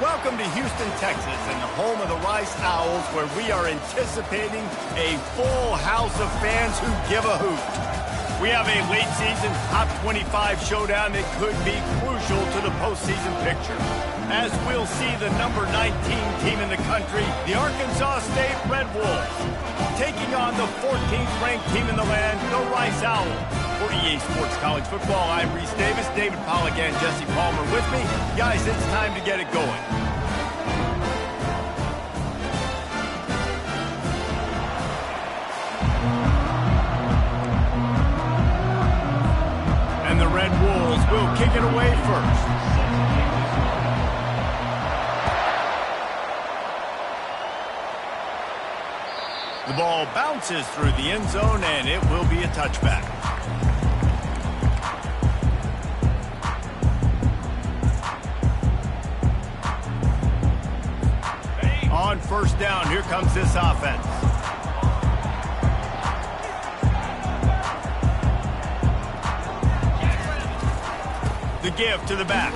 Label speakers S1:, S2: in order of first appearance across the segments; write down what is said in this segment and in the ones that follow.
S1: Welcome to Houston, Texas, and the home of the Rice Owls, where we are anticipating a full house of fans who give a hoot. We have a late-season top 25 showdown that could be crucial to the postseason picture, as we'll see the number 19 team in the country, the Arkansas State Red Wolves, taking on the 14th ranked team in the land, the Rice Owls. For EA Sports College Football, I'm Reese Davis, David Pollack, and Jesse Palmer with me. Guys, it's time to get it going. And the Red Wolves will kick it away first. The ball bounces through the end zone, and it will be a touchback. On first down, here comes this offense. The give to the back.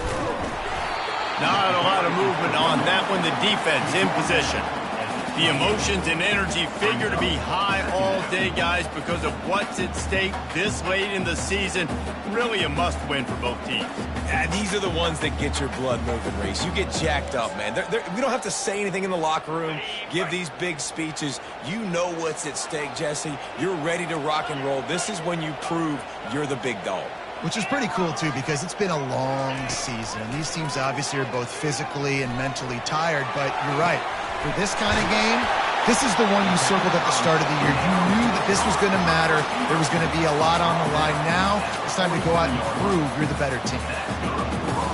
S1: Not a lot of movement on that one. The defense in position. The emotions and energy figure to be high all day, guys, because of what's at stake this late in the season. Really a must-win for both teams.
S2: Yeah, these are the ones that get your blood moving, Reese. You get jacked up, man. We don't have to say anything in the locker room, give these big speeches. You know what's at stake, Jesse. You're ready to rock and roll. This is when you prove you're the big dog.
S3: Which is pretty cool, too, because it's been a long season. And these teams obviously are both physically and mentally tired, but you're right. For this kind of game, this is the one you circled at the start of the year. You knew that this was going to matter. There was going to be a lot on the line. Now it's time to go out and prove you're the better team.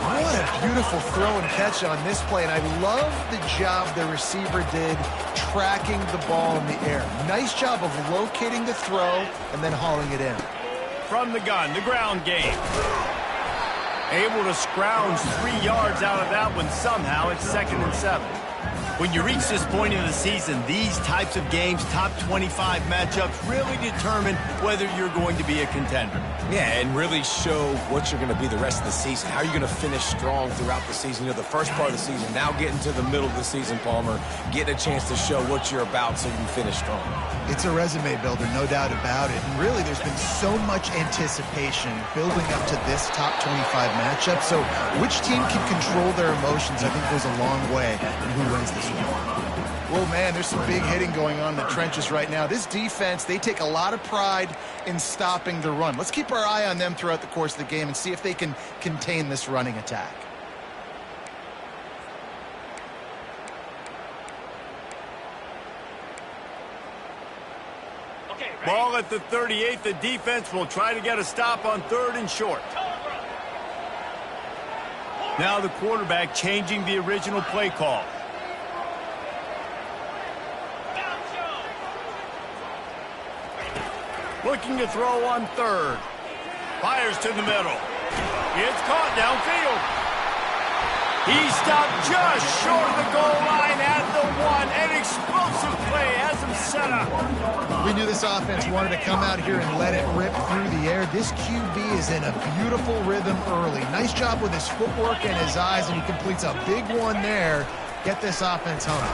S3: What a beautiful throw and catch on this play, and I love the job the receiver did tracking the ball in the air. Nice job of locating the throw and then hauling it in.
S1: From the gun, the ground game. Able to scrounge 3 yards out of that one somehow. It's 2nd and 7. When you reach this point in the season, these types of games, top 25 matchups, really determine whether you're going to be a contender.
S2: Yeah, and really show what you're going to be the rest of the season. How are you going to finish strong throughout the season? You know, the first part of the season, now getting to the middle of the season, Palmer, getting a chance to show what you're about so you can finish strong.
S3: It's a resume builder, no doubt about it. And really, there's been so much anticipation building up to this top 25 matchup. So which team can control their emotions, I think, goes a long way in who wins this one. Well, man, there's some big hitting going on in the trenches right now. This defense, they take a lot of pride in stopping the run. Let's keep our eye on them throughout the course of the game and see if they can contain this running attack.
S1: Ball at the 38. The defense will try to get a stop on 3rd and short. Now the quarterback changing the original play call. Looking to throw on 3rd. Fires to the middle. It's caught downfield. He stopped just short of the goal line at the 1. An explosive play has him set up.
S3: We knew this offense wanted to come out here and let it rip through the air. This QB is in a beautiful rhythm early. Nice job with his footwork and his eyes, and he completes a big one there. Get this offense home.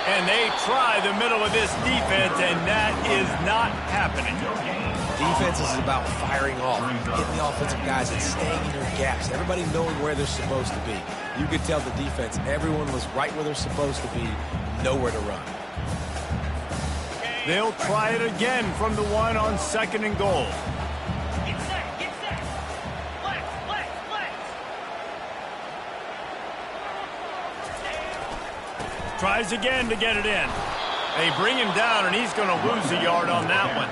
S1: And they try the middle of this defense, and that is not happening.
S2: Defense is about firing off, hitting the offensive guys and staying in your gaps. Everybody knowing where they're supposed to be. You could tell the defense, everyone was right where they're supposed to be, nowhere to run.
S1: They'll try it again from the 1 on 2nd and goal. Tries again to get it in. They bring him down, and he's going to lose a yard on that one.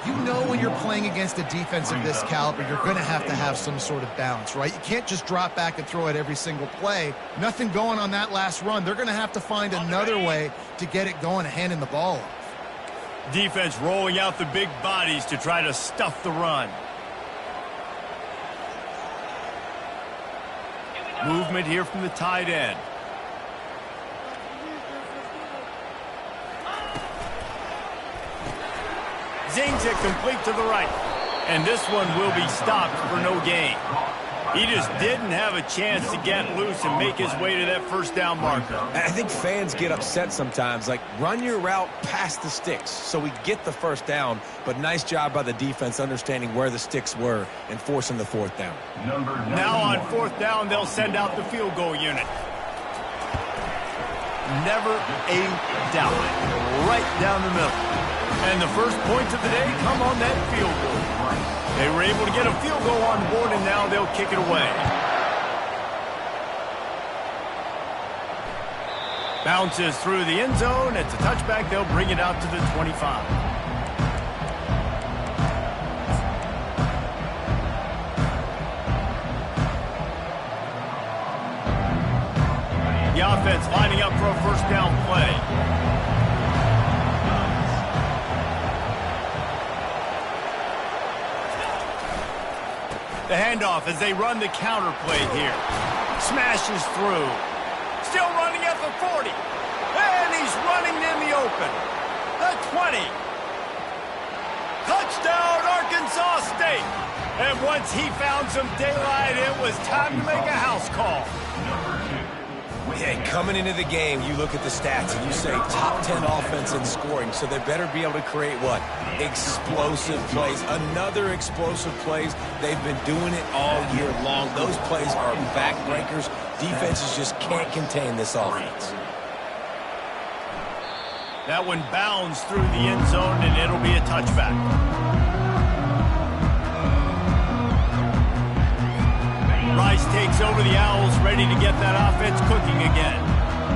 S3: You know when you're playing against a defense of this caliber, you're going to have some sort of balance, right? You can't just drop back and throw it every single play. Nothing going on that last run. They're going to have to find another way to get it going and handing the ball off.
S1: Defense rolling out the big bodies to try to stuff the run. Movement here from the tight end. Zings it complete to the right. And this one will be stopped for no gain. He just didn't have a chance to get loose and make his way to that first down marker.
S2: I think fans get upset sometimes, like run your route past the sticks so we get the first down, but nice job by the defense understanding where the sticks were and forcing the fourth down.
S1: Now on fourth down, they'll send out the field goal unit. Never a doubt. Right down the middle. And the first points of the day come on that field goal. They were able to get a field goal on board, and now they'll kick it away. Bounces through the end zone. It's a touchback. They'll bring it out to the 25. The offense lining up for a first down play. The handoff as they run the counter play here. Smashes through. Still running at the 40. And he's running in the open. The 20. Touchdown, Arkansas State. And once he found some daylight, it was time to make a house call.
S2: Yeah, coming into the game, you look at the stats and you say top 10 offense in scoring, so they better be able to create what? Explosive plays. Another explosive plays. They've been doing it all year long. Those plays are backbreakers. Defenses just can't contain this offense.
S1: That one bounds through the end zone, and it'll be a touchback. Rice takes over the Owls, ready to get that offense cooking again.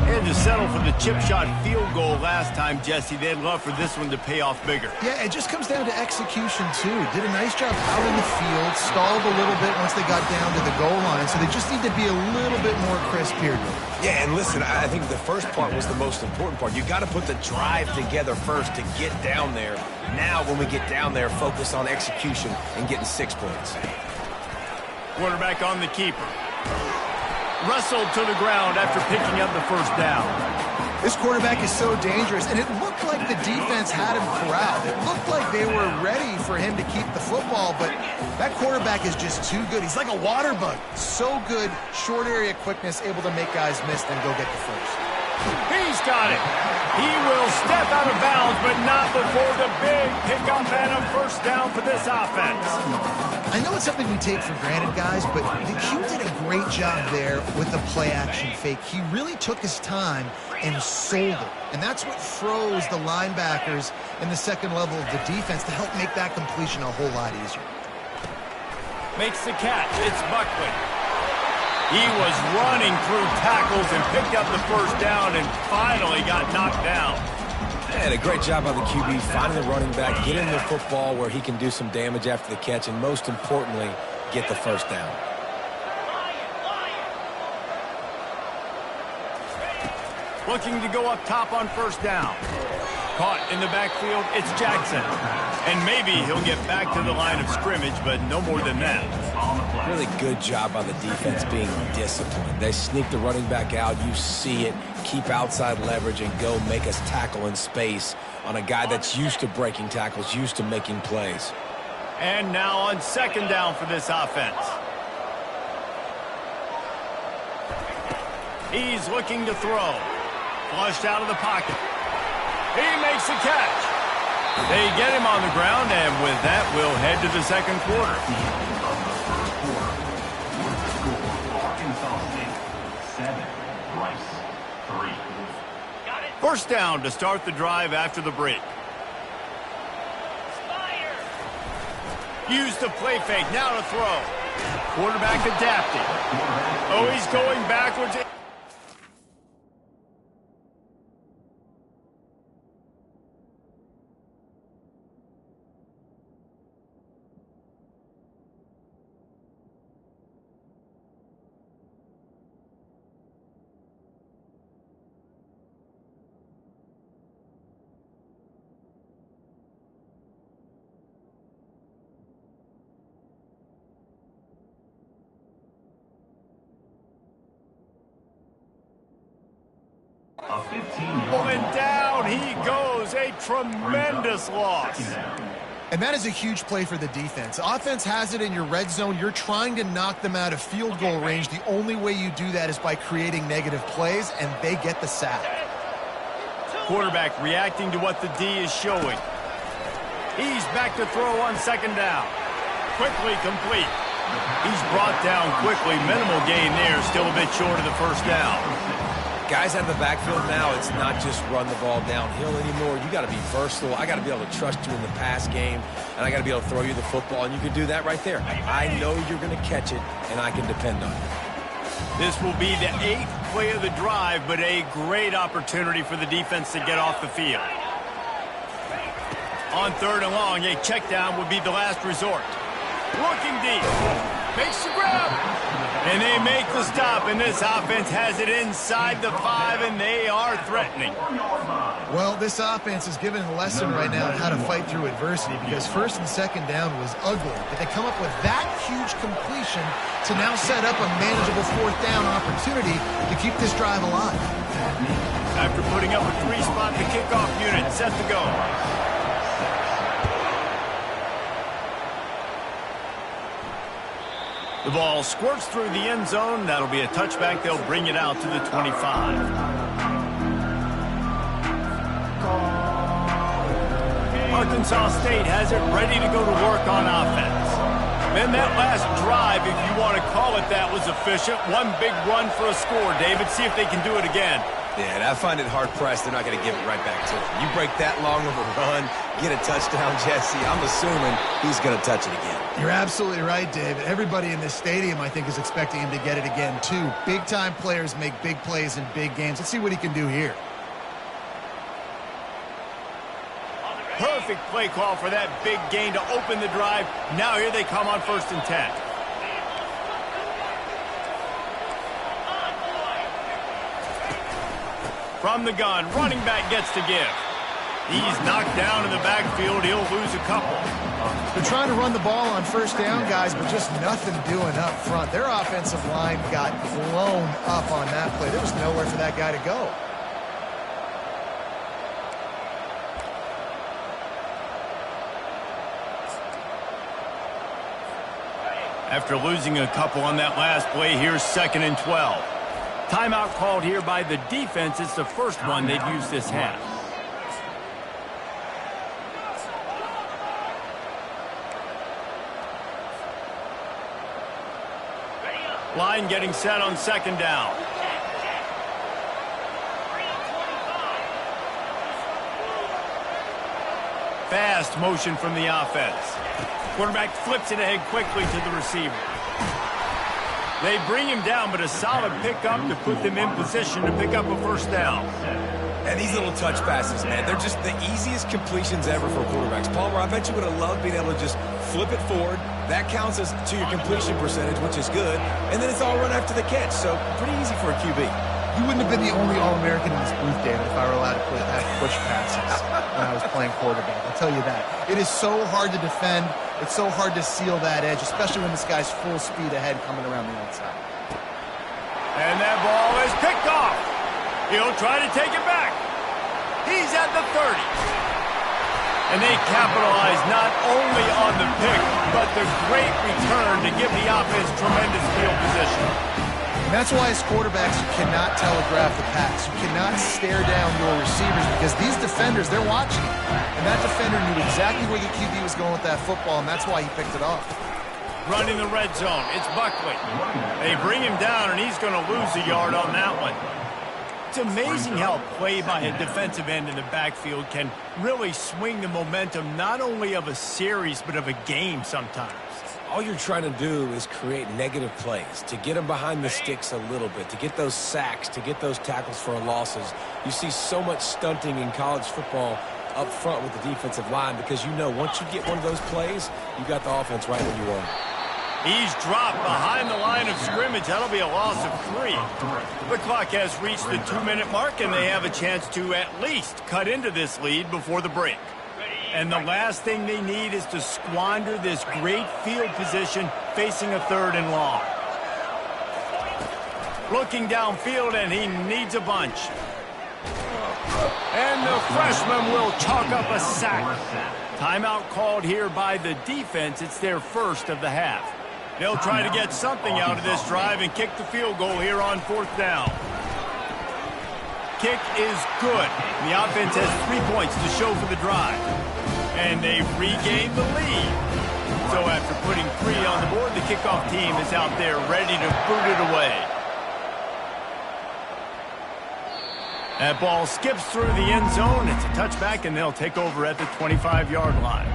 S1: And to settle for the chip shot field goal last time, Jesse, they'd love for this one to pay off bigger.
S3: Yeah, it just comes down to execution, too. Did a nice job out in the field, stalled a little bit once they got down to the goal line, so they just need to be a little bit more crisp here.
S2: Yeah, and listen, I think the first part was the most important part. You got to put the drive together first to get down there. Now, when we get down there, focus on execution and getting 6 points.
S1: Quarterback on the keeper. Wrestled to the ground after picking up the first down.
S3: This quarterback is so dangerous, and it looked like the defense had him corralled. It looked like they were ready for him to keep the football, but that quarterback is just too good. He's like a water bug. So good, short area quickness, able to make guys miss, then go get the first.
S1: He's got it. He will step out of bounds, but not before the big pickup and a first down for this offense.
S3: I know it's something we take for granted, guys, but the Q did a great job there with the play-action fake. He really took his time and sold it, and that's what froze the linebackers in the second level of the defense to help make that completion a whole lot easier.
S1: Makes the catch. It's Buckley. He was running through tackles and picked up the first down and finally got knocked down.
S2: And a great job by the QB finding the running back, getting the football where he can do some damage after the catch, and most importantly, get the first down.
S1: Looking to go up top on first down. Caught in the backfield, it's Jackson. And maybe he'll get back to the line of scrimmage, but no more than that.
S2: Really good job by the defense being disciplined. They sneak the running back out. You see it. Keep outside leverage and go make us tackle in space on a guy that's used to breaking tackles, used to making plays.
S1: And now on second down for this offense. He's looking to throw. Flushed out of the pocket. He makes the catch. They get him on the ground, and with that, we'll head to the second quarter. First down to start the drive after the break. Use the play fake, now to throw. Quarterback adapting. Oh, he's going backwards. And down he goes, a tremendous loss.
S3: And that is a huge play for the defense. Offense has it in your red zone. You're trying to knock them out of field goal range. The only way you do that is by creating negative plays, and they get the sack.
S1: Quarterback reacting to what the D is showing. He's back to throw on second down. Quickly complete. He's brought down quickly. Minimal gain there. Still a bit short of the first down.
S2: Guys out of the backfield now, it's not just run the ball downhill anymore. You got to be versatile. I got to be able to trust you in the pass game, and I got to be able to throw you the football, and you can do that right there. I know you're going to catch it, and I can depend on it.
S1: This will be the 8th play of the drive, but a great opportunity for the defense to get off the field. On 3rd and long, a check down would be the last resort. Looking deep. Makes the grab. And they make the stop, and this offense has it inside the 5, and they are threatening.
S3: Well, this offense is given a lesson right now on how to fight through adversity, because 1st and 2nd down was ugly. But they come up with that huge completion to now set up a manageable 4th down opportunity to keep this drive alive.
S1: After putting up a 3-spot, the kickoff unit set to go. The ball squirts through the end zone. That'll be a touchback. They'll bring it out to the 25. Arkansas State has it ready to go to work on offense. Then that last drive, if you want to call it that, was efficient. One big run for a score. David, see if they can do it again.
S2: Yeah, and I find it hard-pressed. They're not going to give it right back to him. You break that long of a run, get a touchdown, Jesse, I'm assuming he's going to touch it again.
S3: You're absolutely right, David. Everybody in this stadium, I think, is expecting him to get it again, too. Big-time players make big plays in big games. Let's see what he can do here.
S1: Perfect play call for that big gain to open the drive. Now here they come on 1st and 10. From the gun, running back gets to give. He's knocked down in the backfield. He'll lose a couple.
S3: They're trying to run the ball on 1st down, guys, but just nothing doing up front. Their offensive line got blown up on that play. There was nowhere for that guy to go.
S1: After losing a couple on that last play, here's 2nd and 12. Timeout called here by the defense. It's the first one they've used this half. Line getting set on 2nd down. Fast motion from the offense. Quarterback flips it ahead quickly to the receiver. They bring him down, but a solid pickup to put them in position to pick up a 1st down.
S2: And these little touch passes, man, they're just the easiest completions ever for quarterbacks. Palmer, I bet you would have loved being able to just flip it forward. That counts as to your completion percentage, which is good. And then it's all run after the catch, so pretty easy for a QB.
S3: You wouldn't have been the only All-American in this booth, David, if I were allowed to push passes when I was playing quarterback. I'll tell you that. It is so hard to defend. It's so hard to seal that edge, especially when this guy's full speed ahead coming around the outside.
S1: And that ball is picked off. He'll try to take it back. He's at the 30. And they capitalize not only on the pick, but the great return to give the offense tremendous field position.
S3: And that's why as quarterbacks, you cannot telegraph the pass. You cannot stare down your receivers because these defenders, they're watching you. And that defender knew exactly where the QB was going with that football, and that's why he picked it off.
S1: Running the red zone, it's Buckley. They bring him down, and he's going to lose a yard on that one. It's amazing how play by a defensive end in the backfield can really swing the momentum not only of a series, but of a game sometimes.
S2: All you're trying to do is create negative plays, to get them behind the sticks a little bit, to get those sacks, to get those tackles for losses. You see so much stunting in college football up front with the defensive line because you know once you get one of those plays, you got the offense right when you want it.
S1: He's dropped behind the line of scrimmage. That'll be a loss of 3. The clock has reached the 2-minute mark, and they have a chance to at least cut into this lead before the break. And the last thing they need is to squander this great field position facing a 3rd and long. Looking downfield, and he needs a bunch. And the freshman will chalk up a sack. Timeout called here by the defense. It's their first of the half. They'll try to get something out of this drive and kick the field goal here on 4th down. Kick is good. The offense has 3 points to show for the drive. And they've regained the lead. So after putting 3 on the board, the kickoff team is out there ready to boot it away. That ball skips through the end zone. It's a touchback, and they'll take over at the 25-yard line.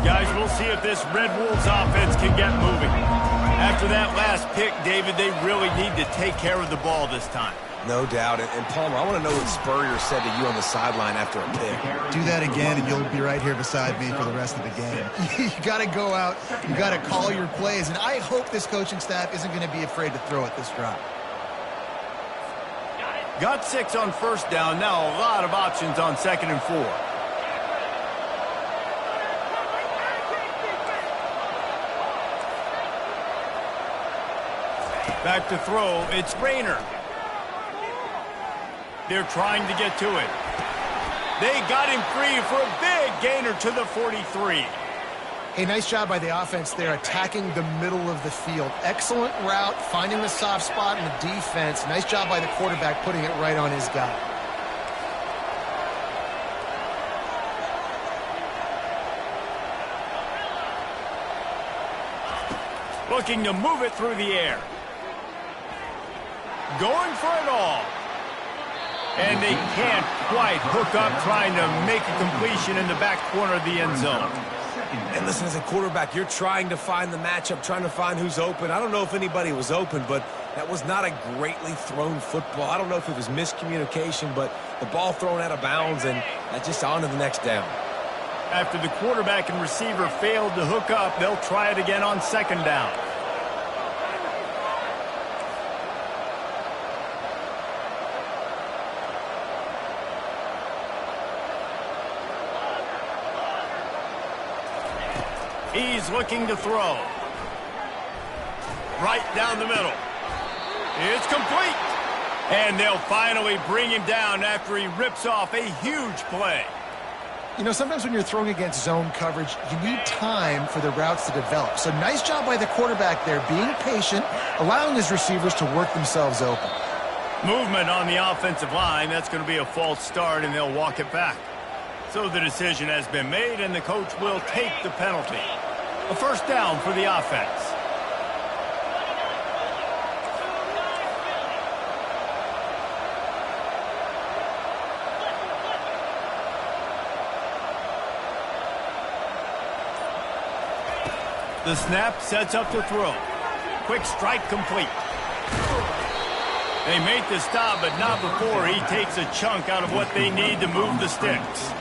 S1: Guys, we'll see if this Red Wolves offense can get moving. After that last pick, David, they really need to take care of the ball this time.
S2: No doubt. And Palmer, I want to know what Spurrier said to you on the sideline after a pick.
S3: Do that again, and you'll be right here beside me for the rest of the game. You got to go out. You got to call your plays, and I hope this coaching staff isn't going to be afraid to throw at this drive.
S1: Got 6 on 1st down. Now a lot of options on 2nd and 4. Back to throw. It's Rayner. They're trying to get to it. They got him free for a big gainer to the 43.
S3: Hey, nice job by the offense there, attacking the middle of the field. Excellent route, finding the soft spot in the defense. Nice job by the quarterback putting it right on his guy.
S1: Looking to move it through the air. Going for it all. And they can't quite hook up, trying to make a completion in the back corner of the end zone.
S2: And listen, as a quarterback, you're trying to find the matchup, trying to find who's open. I don't know if anybody was open, but that was not a greatly thrown football. I don't know if it was miscommunication, but the ball thrown out of bounds, and that's just on to the next down.
S1: After the quarterback and receiver failed to hook up, they'll try it again on 2nd down. He's looking to throw. Right down the middle. It's complete. And they'll finally bring him down after he rips off a huge play.
S3: You know, sometimes when you're throwing against zone coverage, you need time for the routes to develop. So nice job by the quarterback there, being patient, allowing his receivers to work themselves open.
S1: Movement on the offensive line. That's going to be a false start, and they'll walk it back. So the decision has been made, and the coach will take the penalty. A 1st down for the offense. The snap sets up to throw. Quick strike complete. They make the stop, but not before he takes a chunk out of what they need to move the sticks.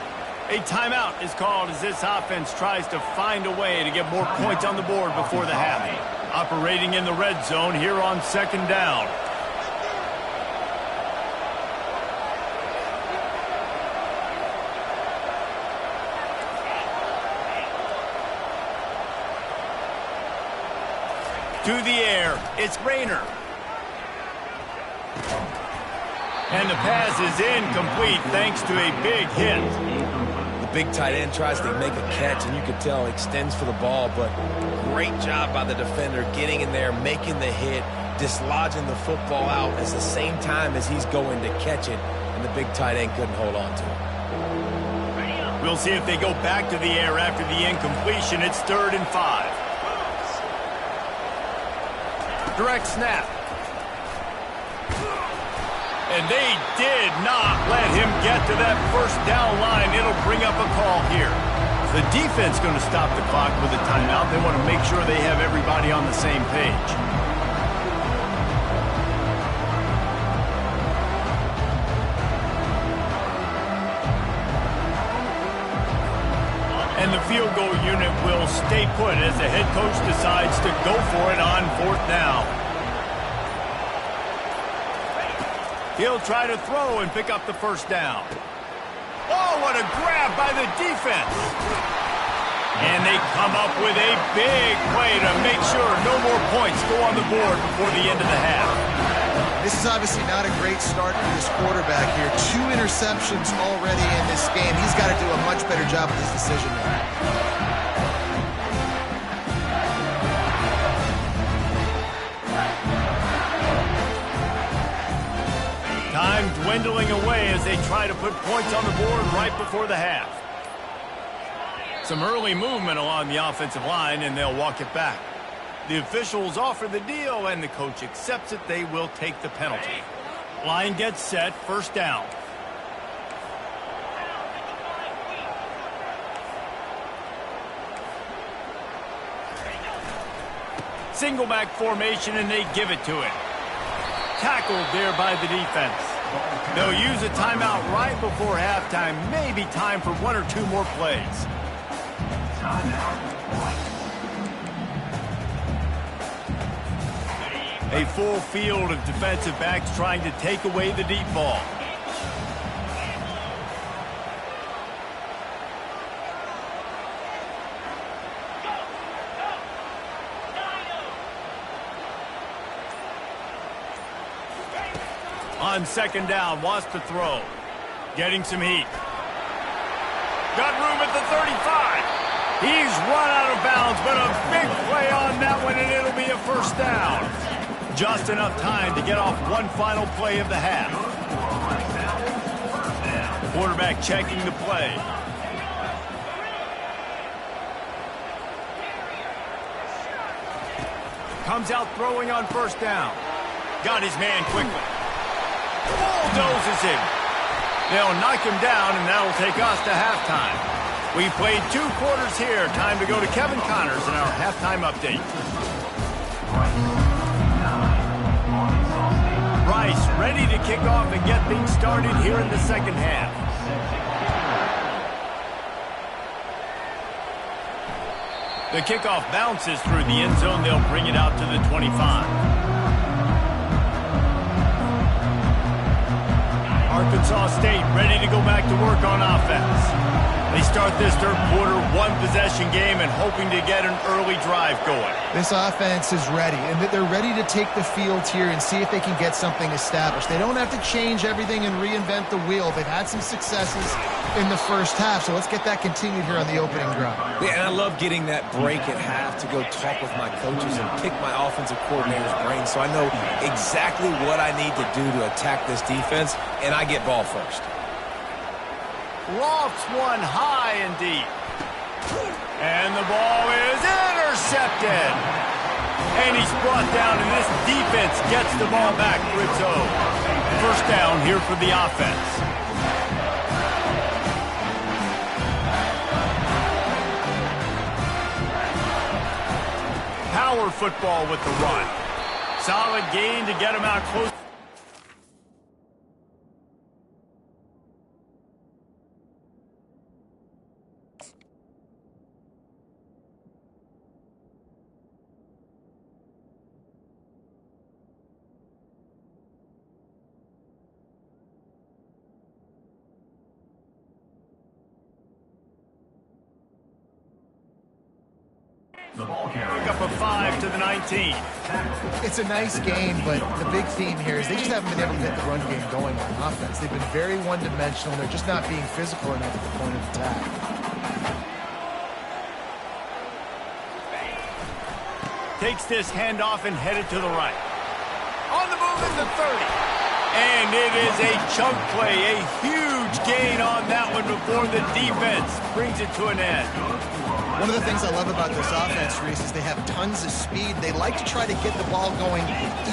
S1: A timeout is called as this offense tries to find a way to get more points on the board before the half. Operating in the red zone here on 2nd down. To the air, it's Rayner. And the pass is incomplete thanks to a big hit.
S2: The big tight end tries to make a catch, and you can tell extends for the ball, but great job by the defender getting in there, making the hit, dislodging the football out at the same time as he's going to catch it, and the big tight end couldn't hold on to it.
S1: We'll see if they go back to the air after the incompletion. It's 3rd and 5. Direct snap. And they did not let him get to that 1st down line. It'll bring up a call here. The defense going to stop the clock with a timeout. They want to make sure they have everybody on the same page. And the field goal unit will stay put as the head coach decides to go for it on 4th down. He'll try to throw and pick up the 1st down. Oh, what a grab by the defense. And they come up with a big play to make sure no more points go on the board before the end of the half.
S3: This is obviously not a great start for this quarterback here. 2 interceptions already in this game. He's got to do a much better job with his decision making.
S1: Time dwindling away as they try to put points on the board right before the half. Some early movement along the offensive line, and they'll walk it back. The officials offer the deal, and the coach accepts it. They will take the penalty. Line gets set, first down. Single back formation, and they give it to it. Tackled there by the defense. They'll use a timeout right before halftime. Maybe time for 1 or 2 more plays. A full field of defensive backs trying to take away the deep ball. On second down, wants to throw. Getting some heat. Got room at the 35. He's run out of bounds, but a big play on that one, and it'll be a first down. Just enough time to get off one final play of the half. Quarterback checking the play. Comes out throwing on first down. Got his man quickly. Bulldozes him. They'll knock him down, and that'll take us to halftime. We played 2 quarters here. Time to go to Kevin Connors in our halftime update. Rice ready to kick off and get things started here in the second half. The kickoff bounces through the end zone. They'll bring it out to the 25. Arkansas State ready to go back to work on offense. They start this third quarter 1-possession game and hoping to get an early drive going.
S3: This offense is ready, and they're ready to take the field here and see if they can get something established. They don't have to change everything and reinvent the wheel. They've had some successes in the first half, so let's get that continued here on the opening drive.
S2: Yeah, and I love getting that break at half to go talk with my coaches and pick my offensive coordinator's brain so I know exactly what I need to do to attack this defense, and I get ball first.
S1: Lofts one high and deep. And the ball is intercepted. And he's brought down, and this defense gets the ball back for its own. First down here for the offense. Power football with the run. Solid gain to get him out close. Pick up a 5 to the 19.
S3: It's a nice game, but the big theme here is they just haven't been able to get the run game going on offense. They've been very one-dimensional. They're just not being physical enough at the point of attack.
S1: Takes this handoff and headed to the right. On the move at the 30. And it is a chunk play, a huge gain on that one before the defense brings it to an end.
S3: One of the things I love about this offense, Reese, is they have tons of speed. They like to try to get the ball going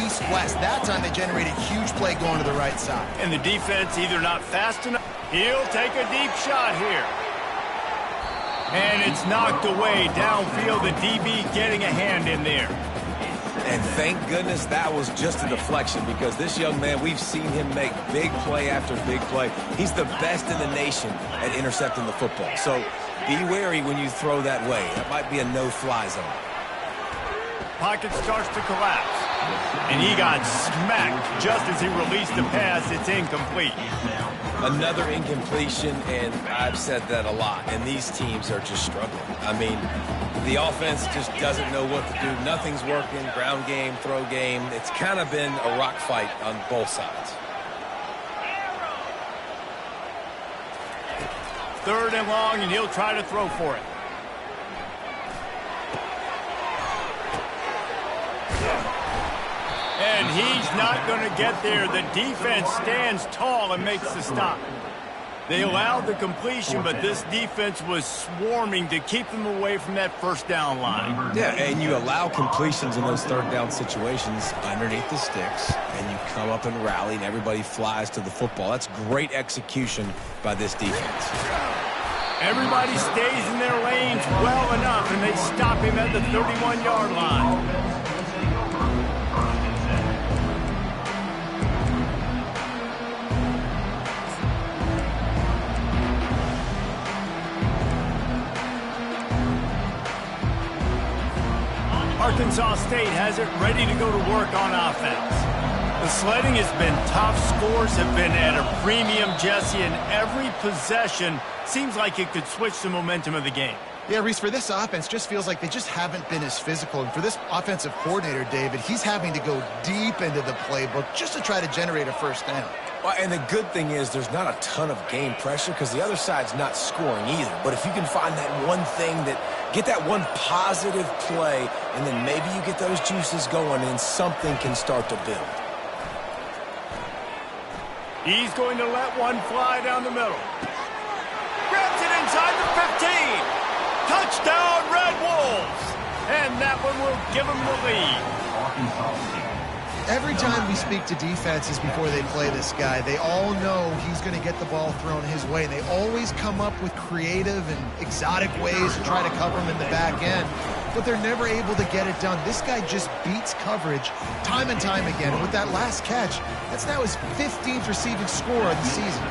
S3: east-west. That time they generate a huge play going to the right side.
S1: And the defense either not fast enough. He'll take a deep shot here. And it's knocked away downfield. The DB getting a hand in there.
S2: And thank goodness that was just a deflection, because this young man, we've seen him make big play after big play. He's the best in the nation at intercepting the football. So be wary when you throw that way. That might be a no-fly zone.
S1: Pocket starts to collapse. And he got smacked just as he released the pass. It's incomplete.
S2: Another incompletion, and I've said that a lot, and these teams are just struggling. I mean, the offense just doesn't know what to do. Nothing's working, ground game, throw game. It's kind of been a rock fight on both sides.
S1: 3rd and long, and he'll try to throw for it. And he's not going to get there. The defense stands tall and makes the stop. They allowed the completion, but this defense was swarming to keep them away from that 1st down line.
S2: Yeah, and you allow completions in those 3rd down situations underneath the sticks, and you come up and rally, and everybody flies to the football. That's great execution by this defense.
S1: Everybody stays in their lanes well enough, and they stop him at the 31-yard line. Arkansas State has it ready to go to work on offense. The sledding has been tough. Scores have been at a premium, Jesse, and every possession seems like it could switch the momentum of the game.
S3: Yeah, Reese, for this offense, just feels like they just haven't been as physical. And for this offensive coordinator, David, he's having to go deep into the playbook just to try to generate a 1st down.
S2: Well, and the good thing is there's not a ton of game pressure because the other side's not scoring either. But if you can find that one thing get that one positive play, and then maybe you get those juices going and something can start to build.
S1: He's going to let one fly down the middle. Grabs it inside the 15. Touchdown, Red Wolves! And that one will give them the lead.
S3: Every time we speak to defenses before they play this guy, they all know he's going to get the ball thrown his way. They always come up with creative and exotic ways to try to cover him in the back end, but they're never able to get it done. This guy just beats coverage time and time again. And with that last catch, that's now his 15th receiving score of the season.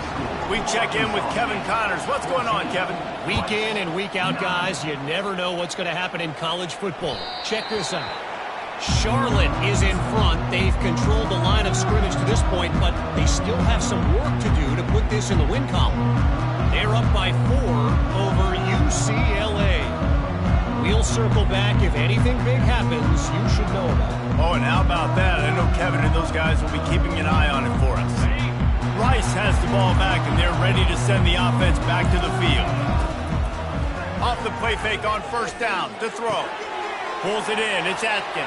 S1: We check in with Kevin Connors. What's going on, Kevin?
S4: Week in and week out, guys, you never know what's going to happen in college football. Check this out. Charlotte is in front. They've controlled the line of scrimmage to this point, but they still have some work to do to put this in the win column. They're up by 4 over UCLA. We'll circle back. If anything big happens, you should know about it.
S1: Oh, and how about that? I know Kevin and those guys will be keeping an eye on it for us. Rice has the ball back, and they're ready to send the offense back to the field. Off the play fake on 1st down to throw. Pulls it in. It's Atkins.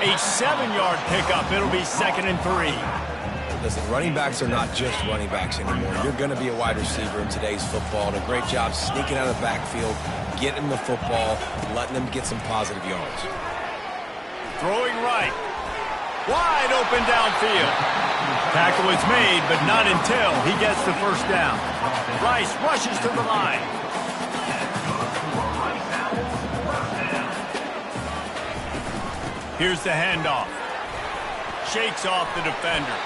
S1: A 7-yard pickup. It'll be 2nd and 3.
S2: Listen, running backs are not just running backs anymore. You're going to be a wide receiver in today's football, and a great job sneaking out of the backfield, getting the football, letting them get some positive yards.
S1: Throwing right. Wide open downfield. Tackle is made, but not until he gets the 1st down. Rice rushes to the line. Here's the handoff. Shakes off the defender.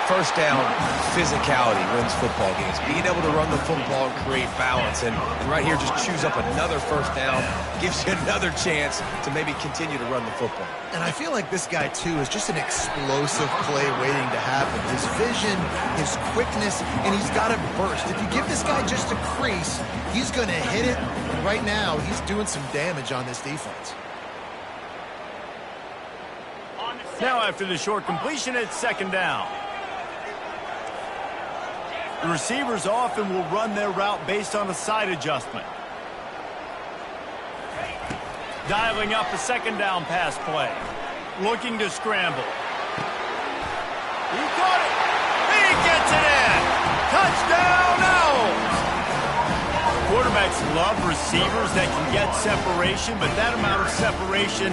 S2: 1st down, physicality wins football games. Being able to run the football and create balance. And right here, just choose up another 1st down. Gives you another chance to maybe continue to run the football.
S3: And I feel like this guy, too, is just an explosive play waiting to happen. His vision, his quickness, and he's got a burst. If you give this guy just a crease, he's going to hit it. And right now, he's doing some damage on this defense.
S1: Now after the short completion, it's 2nd down. The receivers often will run their route based on a side adjustment. Dialing up a 2nd down pass play. Looking to scramble. He caught it. He gets it in. Touchdown, Owls. Quarterbacks love receivers that can get separation, but that amount of separation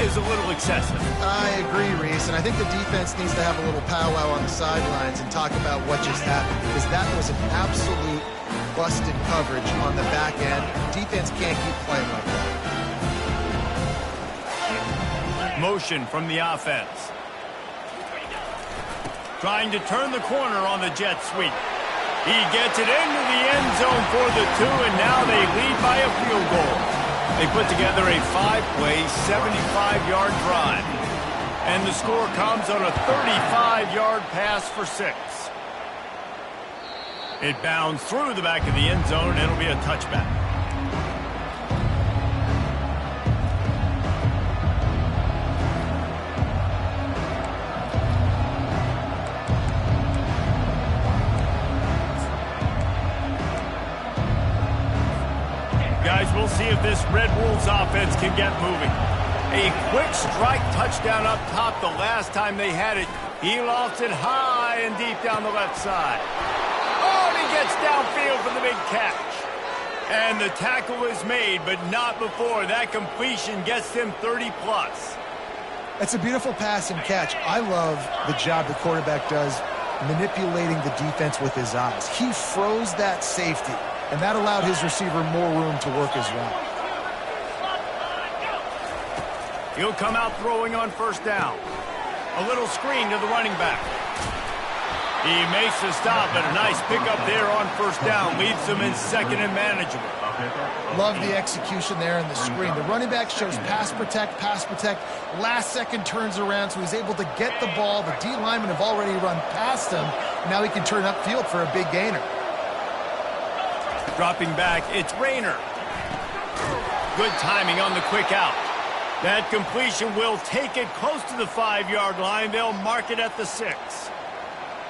S1: is a little excessive.
S3: I agree, Reese, and I think the defense needs to have a little powwow on the sidelines and talk about what just happened, because that was an absolute busted coverage on the back end. Defense can't keep playing like that.
S1: Motion from the offense. Trying to turn the corner on the jet sweep. He gets it into the end zone for the 2, and now they lead by a field goal. They put together a 5-play, 75-yard drive. And the score comes on a 35-yard pass for 6. It bounds through the back of the end zone, and it'll be a touchback. Guys, we'll see if this Red Wolves offense can get moving. A quick strike touchdown up top the last time they had it. He lost it high and deep down the left side. Oh, and he gets downfield for the big catch. And the tackle is made, but not before that completion gets them 30-plus.
S3: That's a beautiful pass and catch. I love the job the quarterback does manipulating the defense with his eyes. He froze that safety, and that allowed his receiver more room to work his route.
S1: He'll come out throwing on first down. A little screen to the running back. He makes the stop, but a nice pickup there on first down. Leaves them in second and manageable.
S3: Love the execution there in the screen. The running back shows pass protect, last second turns around, so he's able to get the ball. The D linemen have already run past him. Now he can turn upfield for a big gainer.
S1: Dropping back, it's Rayner. Good timing on the quick out. That completion will take it close to the 5-yard line. They'll mark it at the 6.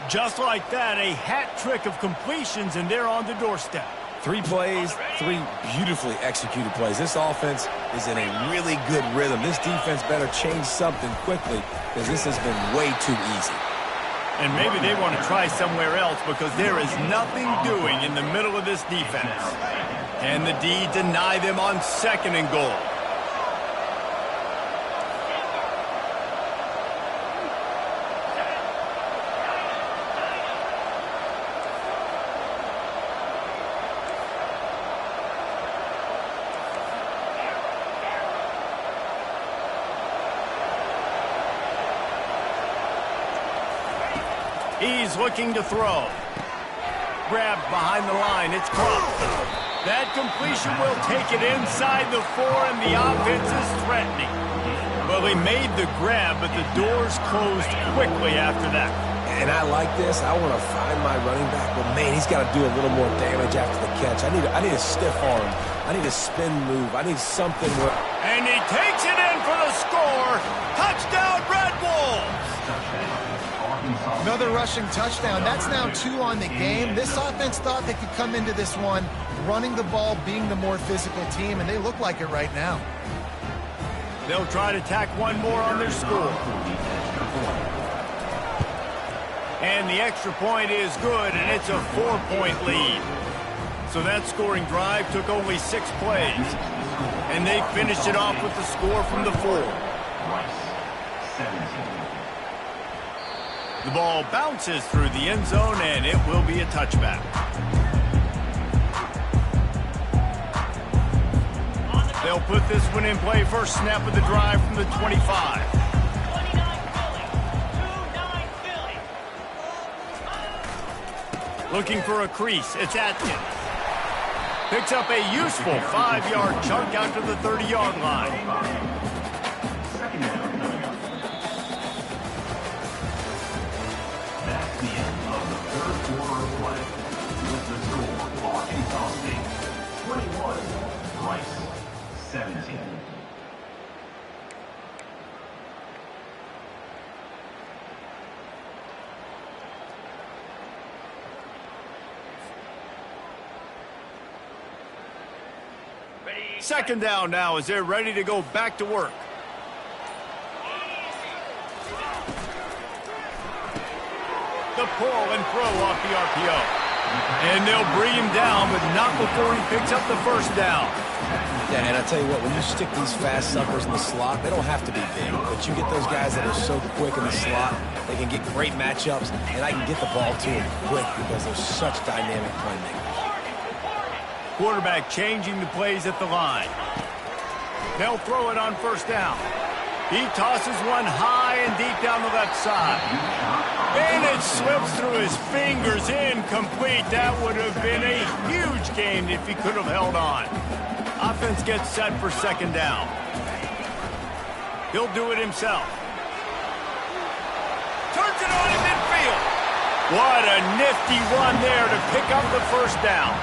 S1: Just like that, a hat trick of completions, and they're on the doorstep.
S2: 3 plays, 3 beautifully executed plays. This offense is in a really good rhythm. This defense better change something quickly because this has been way too easy.
S1: And maybe they want to try somewhere else because there is nothing doing in the middle of this defense. And the D deny them on second and goal. He's looking to throw. Grabbed behind the line. It's caught. That completion will take it inside the 4, and the offense is threatening. Well, he made the grab, but the doors closed quickly after that.
S2: And I like this. I want to find my running back, but man, he's got to do a little more damage after the catch. I need a stiff arm. I need a spin move. I need something where...
S1: And he takes it in for the score. Touchdown, Red Wolves!
S3: Another rushing touchdown. That's now 2 on the game. This offense thought they could come into this one running the ball, being the more physical team, and they look like it right now.
S1: They'll try to tack one more on their score. And the extra point is good, and it's a 4-point lead. So that scoring drive took only 6 plays. And they finished it off with the score from the 4. The ball bounces through the end zone, and it will be a touchback. They'll put this one in play. First snap of the drive from the 25. Looking for a crease. It's Atkins. Picks up a useful 5-yard chunk out to the 30-yard line. Second down now as they're ready to go back to work. The pull and throw off the RPO. And they'll bring him down, but not before he picks up the first down.
S2: Yeah, and I tell you what, when you stick these fast suckers in the slot, they don't have to be big, but you get those guys that are so quick in the slot, they can get great matchups, and I can get the ball to them quick because they're such dynamic playmakers.
S1: Quarterback changing the plays at the line. They'll throw it on first down. He tosses one high and deep down the left side. And it slips through his fingers, incomplete. That would have been a huge gain if he could have held on. Offense gets set for second down. He'll do it himself.
S2: it on in midfield.
S1: What a nifty run there to pick up the first down.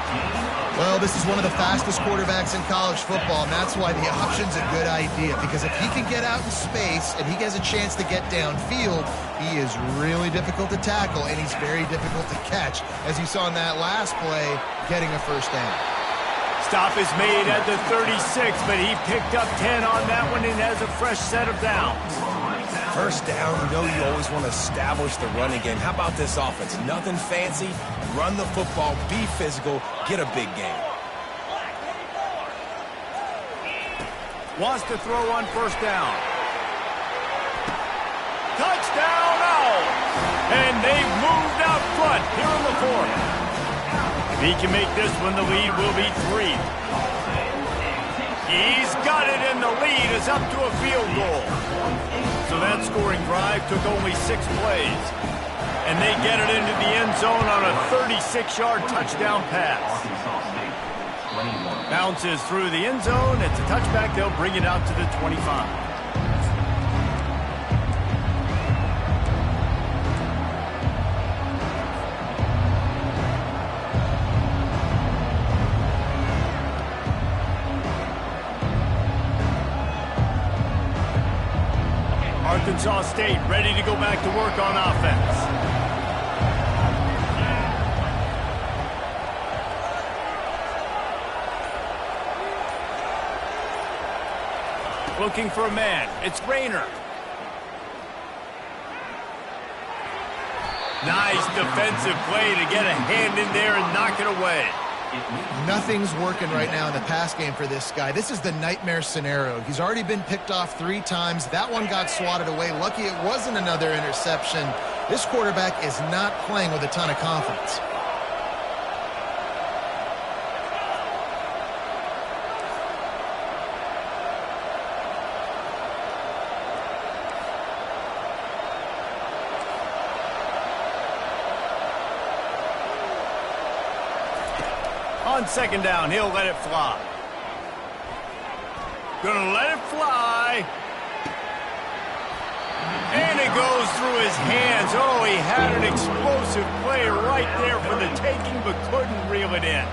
S3: Well, this is one of the fastest quarterbacks in college football, and that's why the option's a good idea, because if he can get out in space and he has a chance to get downfield, he is really difficult to tackle, and he's very difficult to catch, as you saw in that last play, getting a first down.
S1: Stop is made at the 36, but he picked up 10 on that one and has a fresh set of downs.
S2: First down, you always want to establish the running game. How about this offense? Nothing fancy. Run the football, be physical, get a big game.
S1: Wants to throw on first down. Touchdown Owls! And they've moved out front here in the fourth. If he can make this one, the lead will be 3. He's got it, and the lead is up to a field goal. So that scoring drive took only 6 plays. And they get it into the end zone on a 36-yard touchdown pass. Bounces through the end zone. It's a touchback. They'll bring it out to the 25. Arkansas State ready to go back to work on offense. Looking for a man. It's Rainer. Nice defensive play to get a hand in there and knock it away.
S3: Nothing's working right now in the pass game for this guy. This is the nightmare scenario. He's already been picked off 3 times. That one got swatted away. Lucky it wasn't another interception. This quarterback is not playing with a ton of confidence.
S1: On second down, he'll let it fly. Gonna let it fly. And it goes through his hands. Oh, he had an explosive play right there for the taking, but couldn't reel it in.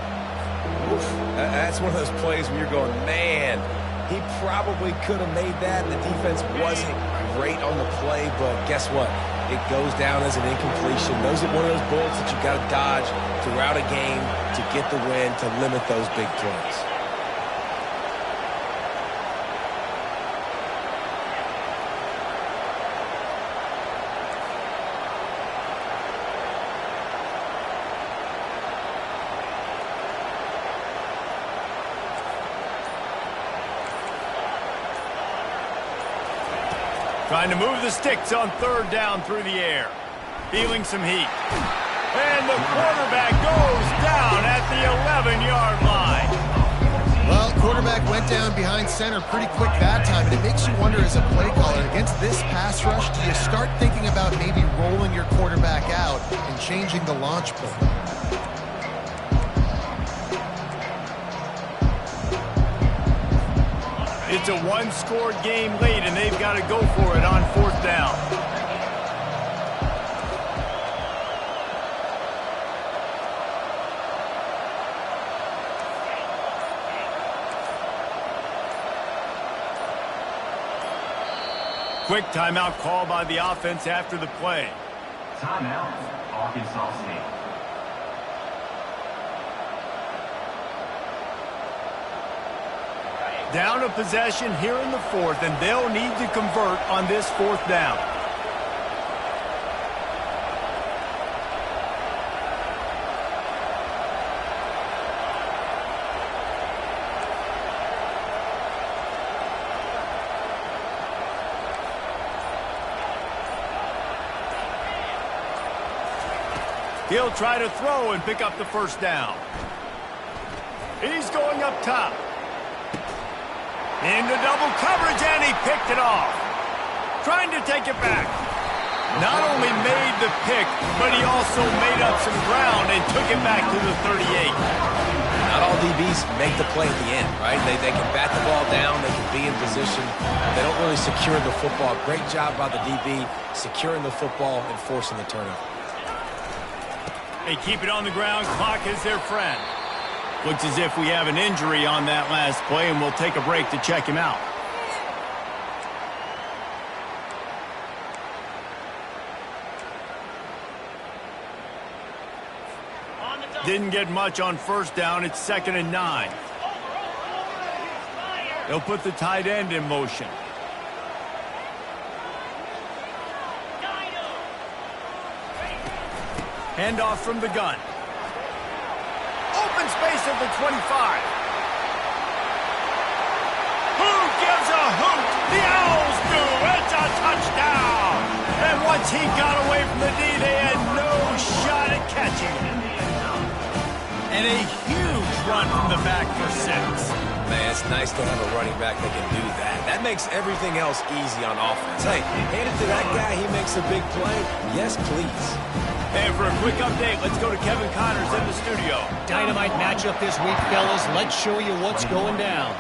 S2: That's one of those plays where you're going, man, he probably could have made that. The defense wasn't great on the play, but guess what? It goes down as an incompletion. Those are one of those bullets that you got to dodge throughout a game to get the win, to limit those big plays.
S1: Trying to move the sticks on third down through the air. Feeling some heat. And the quarterback goes down at the 11-yard line.
S3: Well, quarterback went down behind center pretty quick that time, and it makes you wonder as a play caller, against this pass rush, do you start thinking about maybe rolling your quarterback out and changing the launch play?
S1: It's a one-scored game late, and they've got to go for it on fourth down. Quick timeout call by the offense after the play.
S5: Timeout, Arkansas State.
S1: Down a possession here in the fourth, and they'll need to convert on this fourth down. He'll try to throw and pick up the first down. He's going up top. Into double coverage, and he picked it off. Trying to take it back. Not only made the pick, but he also made up some ground and took it back to the 38.
S2: Not all DBs make the play at the end, right? They can bat the ball down. They can be in position. They don't really secure the football. Great job by the DB securing the football and forcing the turnover.
S1: They keep it on the ground. Clock is their friend. Looks as if we have an injury on that last play, and we'll take a break to check him out. Didn't get much on first down. It's 2nd and 9. They'll put the tight end in motion. Handoff from the gun. Open space at the 25. Who gives a hoot? The Owls do. It's a touchdown. And once he got away from the D, they had no shot at catching him. And a huge run from the back for 6.
S2: Man, it's nice to have a running back that can do that. That makes everything else easy on offense. Hey, hand it to that guy. He makes a big play. Yes, please.
S1: And for a quick update, let's go to Kevin Connors in the studio.
S4: Dynamite matchup this week, fellas. Let's show you what's going down.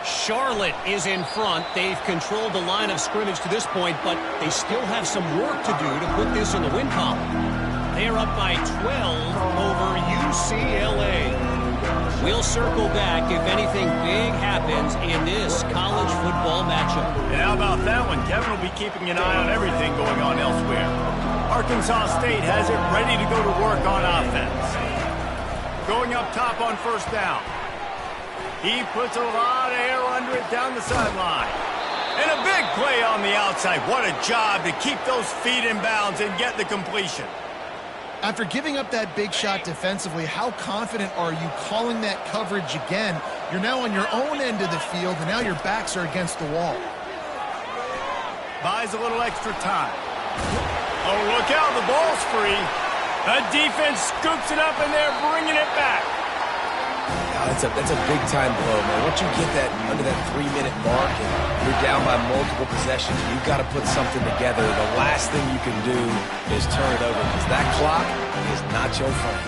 S4: Charlotte is in front. They've controlled the line of scrimmage to this point, but they still have some work to do to put this in the win column. They're up by 12 over UCLA. We'll circle back if anything big happens in this college football matchup.
S1: And how about that one? Kevin will be keeping an eye on everything going on elsewhere. Arkansas State has it ready to go to work on offense. Going up top on first down. He puts a lot of air under it down the sideline. And a big play on the outside. What a job to keep those feet in bounds and get the completion.
S3: After giving up that big shot defensively, how confident are you calling that coverage again? You're now on your own end of the field, and now your backs are against the wall.
S1: Buys a little extra time. Oh, look out, the ball's free. The defense scoops it up, and they're bringing it back.
S2: That's a big-time blow, man. Once you get that under that 3-minute mark and you're down by multiple possessions, you've got to put something together. The last thing you can do is turn it over because that clock is not your friend.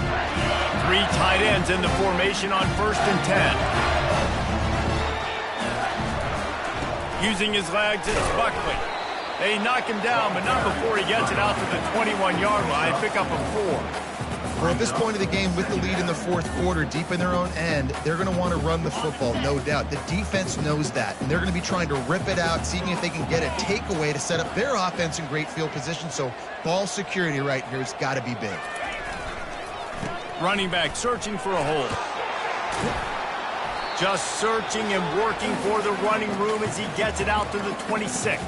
S1: 3 tight ends in the formation on 1st and 10. Using his legs, it's Buckley. They knock him down, but not before he gets it out to the 21-yard line. Pick up a 4.
S3: Well, at this point of the game, with the lead in the 4th quarter, deep in their own end, they're going to want to run the football, no doubt. The defense knows that, and they're going to be trying to rip it out, seeing if they can get a takeaway to set up their offense in great field position. So ball security right here has got to be big.
S1: Running back searching for a hole. Just searching and working for the running room as he gets it out to the 26.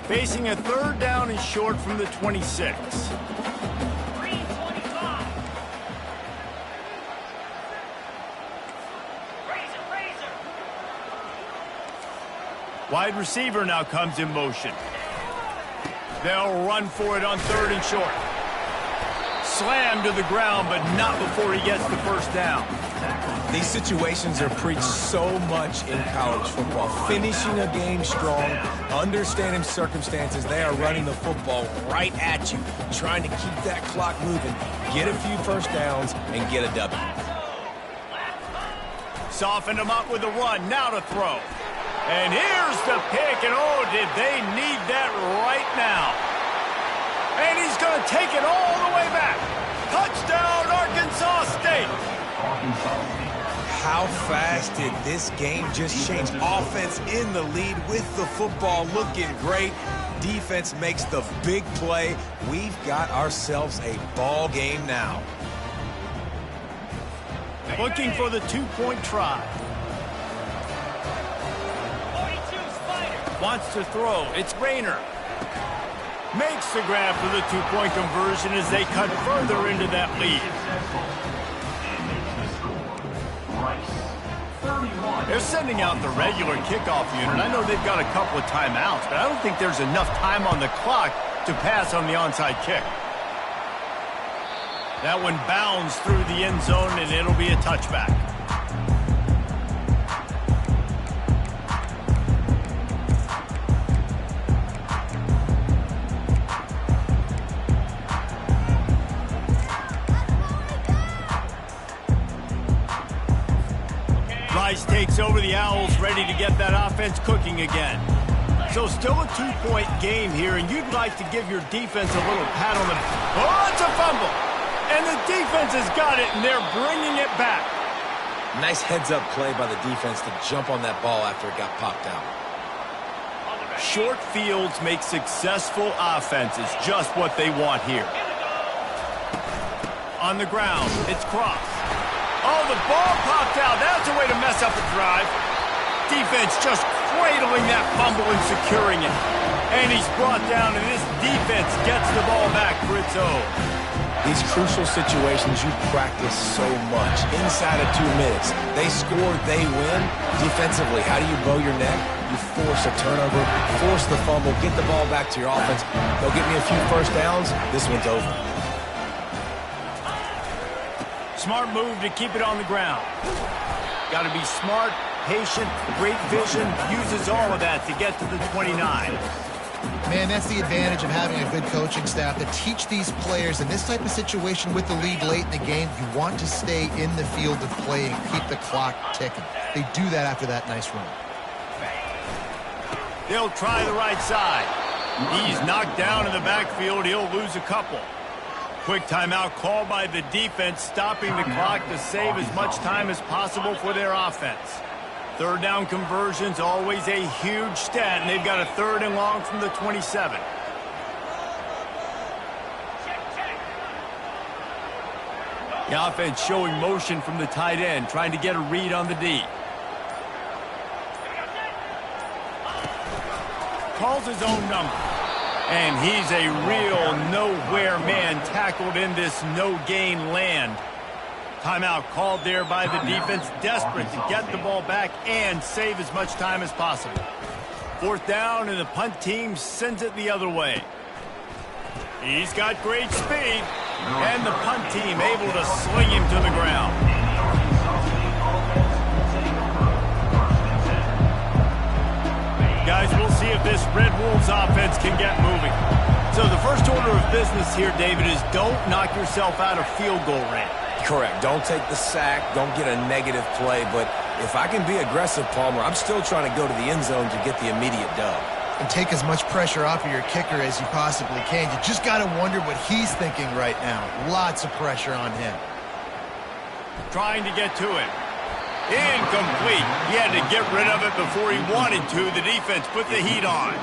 S1: Facing a 3rd down and short from the 26. Wide receiver now comes in motion. They'll run for it on 3rd and short. Slammed to the ground, but not before he gets the 1st down.
S2: These situations are preached so much in college football. Finishing a game strong, understanding circumstances. They are running the football right at you, trying to keep that clock moving, get a few first downs, and get a W.
S1: Softened him up with a run, now to throw. And here's the pick, and oh, did they need that right now. And he's going to take it all the way back. Touchdown, Arkansas State.
S2: How fast did this game just change? Offense in the lead with the football looking great. Defense makes the big play. We've got ourselves a ball game now.
S1: Looking for the 2-point try. Wants to throw. It's Rayner. Makes the grab for the 2-point conversion as they cut further into that lead. They're sending out the regular kickoff unit. I know they've got a couple of timeouts, but I don't think there's enough time on the clock to pass on the onside kick. That one bounds through the end zone, and it'll be a touchback. Rice takes over, the Owls ready to get that offense cooking again. So still a 2-point game here, and you'd like to give your defense a little pat on the... Oh, it's a fumble! And the defense has got it, and they're bringing it back.
S2: Nice heads-up play by the defense to jump on that ball after it got popped out.
S1: Short fields make successful offenses just what they want here. On the ground, it's Cross. Oh, the ball popped out. That's a way to mess up a drive. Defense just cradling that fumble and securing it. And he's brought down, and this defense gets the ball back for its own.
S2: These crucial situations you practice so much. Inside of 2 minutes, they score, they win. Defensively, how do you bow your neck? You force a turnover, force the fumble, get the ball back to your offense. They'll get me a few first downs. This one's over.
S1: Smart move to keep it on the ground. Got to be smart, patient, great vision. Uses all of that to get to the 29.
S3: Man, that's the advantage of having a good coaching staff to teach these players in this type of situation with the lead late in the game. You want to stay in the field of play and keep the clock ticking. They do that after that nice run.
S1: They'll try the right side. He's knocked down in the backfield. He'll lose a couple. Quick timeout called by the defense, stopping the clock to save as much time as possible for their offense. Third down conversions, always a huge stat, and they've got a 3rd and long from the 27. The offense showing motion from the tight end, trying to get a read on the D. Calls his own number. And he's a real nowhere man tackled in this no-gain land. Timeout called there by the defense, desperate to get the ball back and save as much time as possible. 4th down, and the punt team sends it the other way. He's got great speed, and the punt team able to sling him to the ground. Guys, we'll see if this Red Wolves offense can get moving. So the first order of business here, David, is don't knock yourself out of field goal range.
S2: Correct. Don't take the sack. Don't get a negative play. But if I can be aggressive, Palmer, I'm still trying to go to the end zone to get the immediate dub.
S3: And take as much pressure off of your kicker as you possibly can. You just got to wonder what he's thinking right now. Lots of pressure on him.
S1: Trying to get to it. Incomplete. He had to get rid of it before he wanted to. The defense put the heat on.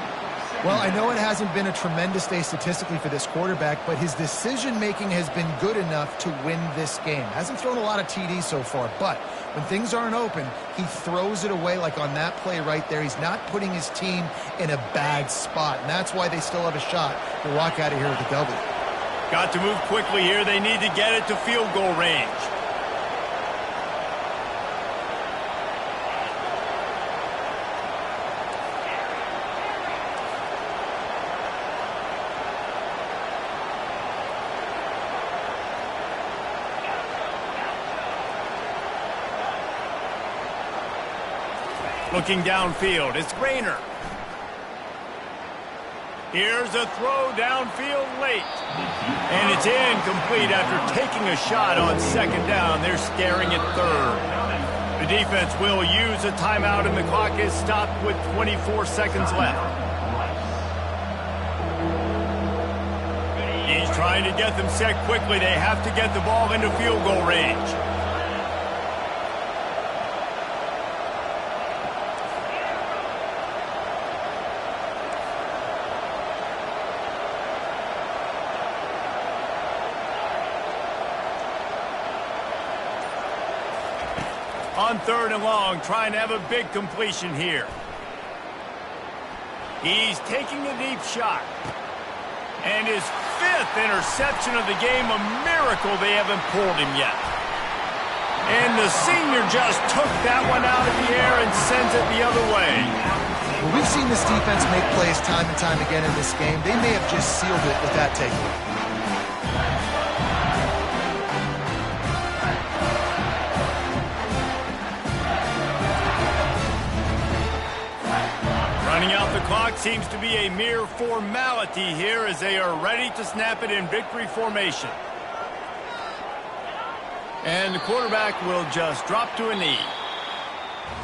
S3: Well, I know it hasn't been a tremendous day statistically for this quarterback, but his decision-making has been good enough to win this game. Hasn't thrown a lot of TDs so far, but when things aren't open, he throws it away like on that play right there. He's not putting his team in a bad spot, and that's why they still have a shot to walk out of here with a W.
S1: Got to move quickly here. They need to get it to field goal range. Looking downfield, it's Rayner. Here's a throw downfield late. And it's incomplete after taking a shot on 2nd down. They're staring at 3rd. The defense will use a timeout, and the clock is stopped with 24 seconds left. He's trying to get them set quickly. They have to get the ball into field goal range. On 3rd and long, trying to have a big completion here. He's taking a deep shot. And his 5th interception of the game, a miracle they haven't pulled him yet. And the senior just took that one out of the air and sends it the other way.
S3: Well, we've seen this defense make plays time and time again in this game. They may have just sealed it with that takeaway.
S1: Running out the clock seems to be a mere formality here as they are ready to snap it in victory formation. And the quarterback will just drop to a knee.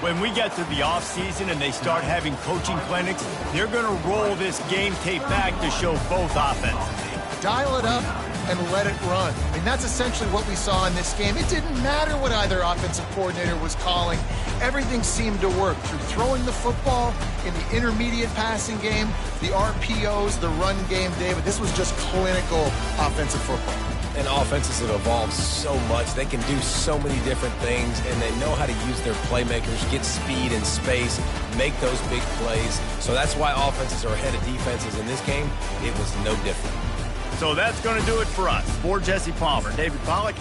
S1: When we get to the offseason and they start having coaching clinics, they're going to roll this game tape back to show both offenses.
S3: Dial it up and let it run. I mean, that's essentially what we saw in this game. It didn't matter what either offensive coordinator was calling. Everything seemed to work through throwing the football in the intermediate passing game, the RPOs, the run game, David. This was just clinical offensive football.
S2: And offenses have evolved so much. They can do so many different things, and they know how to use their playmakers, get speed and space, make those big plays. So that's why offenses are ahead of defenses in this game. It was no different.
S1: So that's going to do it for us. For Jesse Palmer, David Pollack,